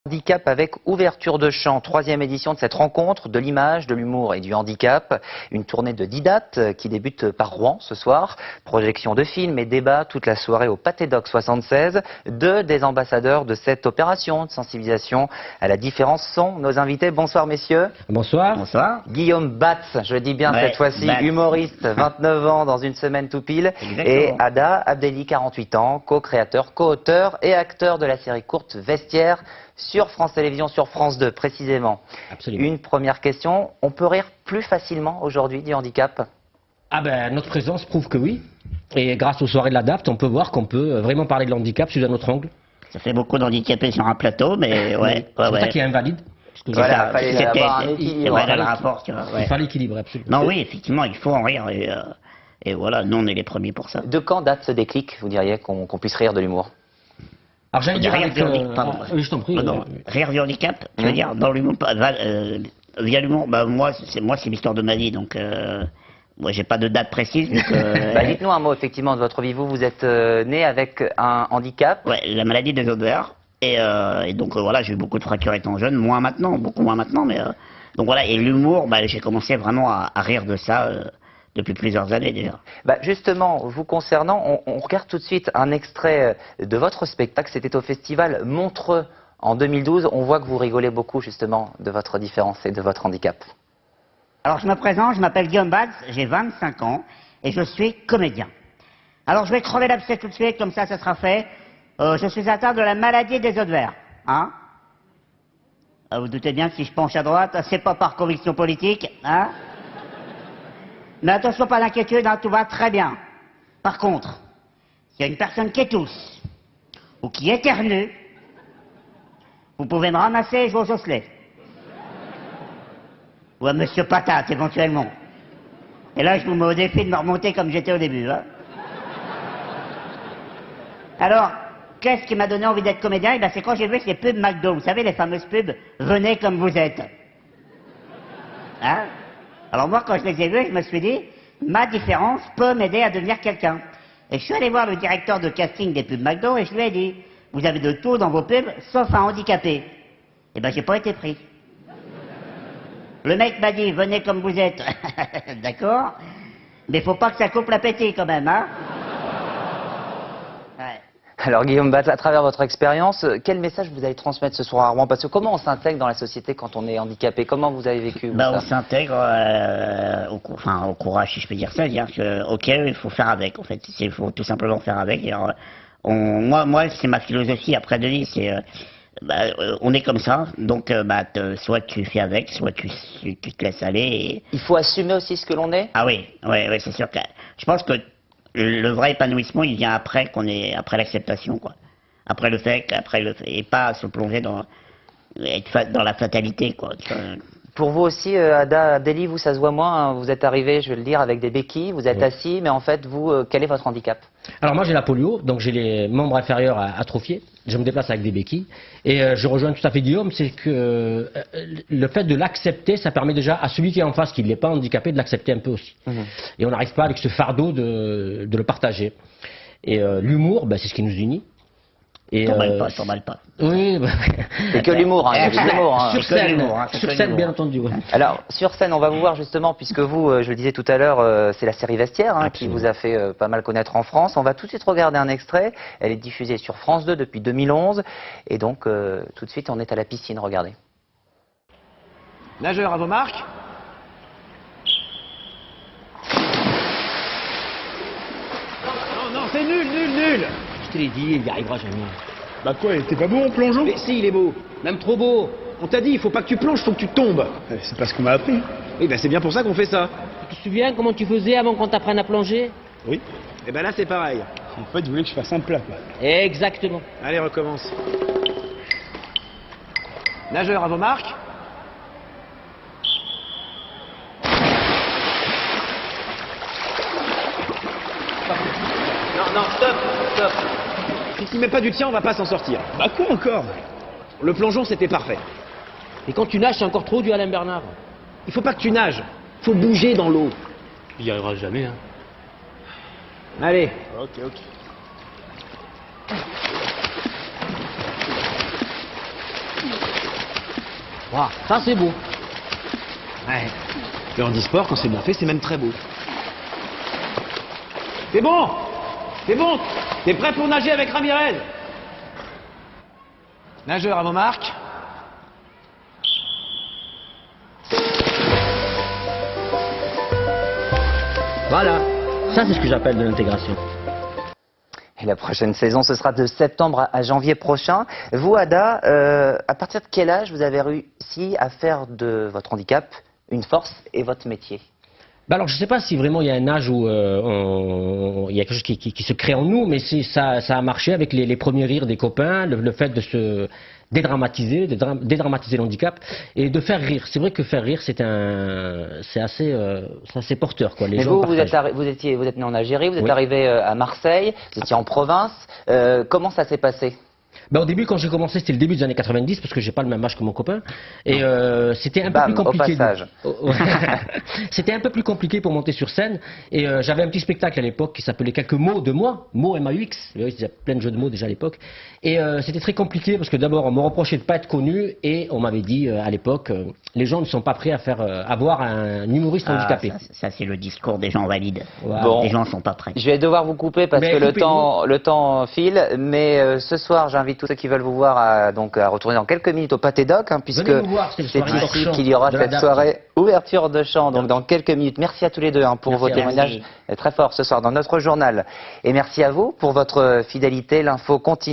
Handicap avec ouverture de champ, troisième édition de cette rencontre de l'image, de l'humour et du handicap. Une tournée de 10 dates qui débute par Rouen ce soir. Projection de films et débats toute la soirée au Pâté Doc 76. Deux des ambassadeurs de cette opération de sensibilisation à la différence sont nos invités. Bonsoir messieurs. Bonsoir. Bonsoir. Guillaume Batz, je le dis bien cette fois-ci, humoriste, 29 ans dans une semaine tout pile. Exactement. Et Ada Abdelli, 48 ans, co-créateur, co-auteur et acteur de la série courte Vestiaire sur France Télévisions, sur France 2 précisément. Absolument. Une première question, on peut rire plus facilement aujourd'hui du handicap? Ah ben, notre présence prouve que oui. Et grâce aux soirées de l'ADAPT, on peut voir qu'on peut vraiment parler de l'handicap sous un autre angle. Ça fait beaucoup d'handicapés sur un plateau, mais ouais. C'est pour ça qu'il y a invalide. Voilà, il fallait avoir un équilibre. Voilà le rapport, tu vois. Il fallait équilibrer, absolument. Non, oui, effectivement, il faut en rire. Et voilà, nous, on est les premiers pour ça. De quand date ce déclic, vous diriez, qu'on puisse rire de l'humour? Alors j'allais dire Rire avec... du handicap, pardon. oui, je t'en prie. Non, rire du handicap, tu veux dire, dans l'humour, via l'humour, bah, moi, c'est l'histoire de ma vie, donc... Moi, j'ai pas de date précise. Dites-nous un mot effectivement de votre vie. Vous êtes né avec un handicap. Ouais, la maladie des odeurs. Et donc voilà, j'ai eu beaucoup de fractures étant jeune, moins maintenant, beaucoup moins maintenant, mais donc voilà. Et l'humour, bah, j'ai commencé vraiment à rire de ça depuis plusieurs années déjà. Justement, vous concernant, on regarde tout de suite un extrait de votre spectacle. C'était au festival Montreux en 2012. On voit que vous rigolez beaucoup justement de votre différence et de votre handicap. Alors je me présente, je m'appelle Guillaume Batz, j'ai 25 ans et je suis comédien. Alors je vais crever l'abcès tout de suite, comme ça sera fait. Je suis atteint de la maladie des ovaires. Hein? Vous doutez bien que si je penche à droite, c'est pas par conviction politique. Hein? Mais attention, pas d'inquiétude, hein, tout va très bien. Par contre, s'il y a une personne qui tousse ou qui éternue, vous pouvez me ramasser et jouer au Josselet. Ou à Monsieur Patate, éventuellement. Et là, je vous mets au défi de me remonter comme j'étais au début. Hein. Alors, qu'est-ce qui m'a donné envie d'être comédien? Eh ben, c'est quand j'ai vu ces pubs McDo. Vous savez, les fameuses pubs « Venez comme vous êtes ». Hein? Alors moi, quand je les ai vues, je me suis dit « Ma différence peut m'aider à devenir quelqu'un ». Et je suis allé voir le directeur de casting des pubs McDo et je lui ai dit « Vous avez de tout dans vos pubs, sauf un handicapé ». Eh ben, j'ai pas été pris. Le mec m'a dit, venez comme vous êtes. D'accord? Mais faut pas que ça coupe l'appétit quand même, hein? Ouais. Alors Guillaume Batz, à travers votre expérience, quel message vous allez transmettre ce soir à Rouen? Parce que comment on s'intègre dans la société quand on est handicapé? Comment vous avez vécu Bah, on ça? s'intègre au courage, si je peux dire ça, dire que, ok, il faut faire avec, en fait. Il faut tout simplement faire avec. Alors, moi, c'est ma philosophie après de vie, c'est... on est comme ça, donc soit tu fais avec, soit tu te laisses aller. Et... Il faut assumer aussi ce que l'on est? Ah oui, ouais, c'est sûr que je pense que le vrai épanouissement, il vient après après l'acceptation, quoi. Après le fait, et pas se plonger dans la fatalité, quoi. Pour vous aussi, Ada Abdelli, vous, ça se voit moins, hein, vous êtes arrivé, je vais le dire, avec des béquilles, vous êtes assis, mais en fait, vous, quel est votre handicap? Alors moi j'ai la polio, donc j'ai les membres inférieurs atrophiés, je me déplace avec des béquilles, et je rejoins tout à fait Guillaume, c'est que le fait de l'accepter, ça permet déjà à celui qui est en face, qui n'est pas handicapé, de l'accepter un peu aussi. Et on n'arrive pas avec ce fardeau de le partager. Et l'humour, c'est ce qui nous unit. Et T'en mal pas. Oui, c'est que l'humour, hein, sur scène, bien entendu. Ouais. Alors, sur scène, on va vous voir justement, puisque vous, je le disais tout à l'heure, c'est la série Vestiaire qui vous a fait pas mal connaître en France. On va tout de suite regarder un extrait. Elle est diffusée sur France 2 depuis 2011. Et donc, tout de suite, on est à la piscine, regardez. Nageurs à vos marques. Non, c'est nul. Je te l'ai dit, il n'y arrivera jamais. Bah quoi, t'es pas beau en plongeant? Mais si, il est beau. Même trop beau. On t'a dit, il faut pas que tu plonges, faut que tu tombes. C'est pas ce qu'on m'a appris. Oui, bah c'est bien pour ça qu'on fait ça. Tu te souviens comment tu faisais avant qu'on t'apprenne à plonger? Oui. Et ben là, c'est pareil. En fait, vous voulez que je fasse un plat, quoi. Exactement. Allez, recommence. Nageurs à vos marques. Non, stop. Si tu mets pas du tien, on va pas s'en sortir. Bah quoi encore? Le plongeon, c'était parfait. Et quand tu nages, c'est encore trop du Alain Bernard. Il faut pas que tu nages. Faut bouger dans l'eau. Il n'y arrivera jamais, hein. Allez. Ok. Voilà, ça c'est beau. Ouais. Le handisport, quand c'est bien fait, c'est même très beau. C'est bon! C'est bon! T'es prêt pour nager avec Ramirez? Nageur à vos marques. Voilà, ça c'est ce que j'appelle de l'intégration. Et la prochaine saison, ce sera de septembre à janvier prochain. Vous, Ada, à partir de quel âge vous avez réussi à faire de votre handicap une force et votre métier? Bah alors je ne sais pas si vraiment il y a un âge où il y a quelque chose qui se crée en nous, mais ça a marché avec les premiers rires des copains, le fait de se dédramatiser, dédramatiser le handicap et de faire rire. C'est vrai que faire rire, c'est assez porteur, quoi. Les Mais gens vous partagent. vous êtes né en Algérie, vous êtes Oui. arrivé à Marseille, vous étiez en province. Comment ça s'est passé? Ben, au début, quand j'ai commencé, c'était le début des années 90, parce que j'ai pas le même âge que mon copain. Et c'était un peu Bam, plus compliqué. au passage. C'était un peu plus compliqué pour monter sur scène. Et j'avais un petit spectacle à l'époque qui s'appelait Quelques mots de moi, mots MAUX. Il y a plein de jeux de mots déjà à l'époque. Et c'était très compliqué parce que d'abord, on me reprochait de pas être connu et on m'avait dit à l'époque, les gens ne sont pas prêts à voir un humoriste handicapé. Ça c'est le discours des gens valides. Voilà. Bon. Les gens sont pas prêts. Je vais devoir vous couper parce Mais que coupez-nous. le temps file, mais ce soir j'invite tous ceux qui veulent vous voir à retourner dans quelques minutes au Pâté Doc, hein, puisque Venez nous voir, c'est le c'est soirée ici talk-show qu'il y aura de la cette date. soirée ouverture de chant, donc dans quelques minutes. Merci à tous les deux hein, pour Merci vos à vous. témoignages très forts ce soir dans notre journal. Et merci à vous pour votre fidélité, l'info continue.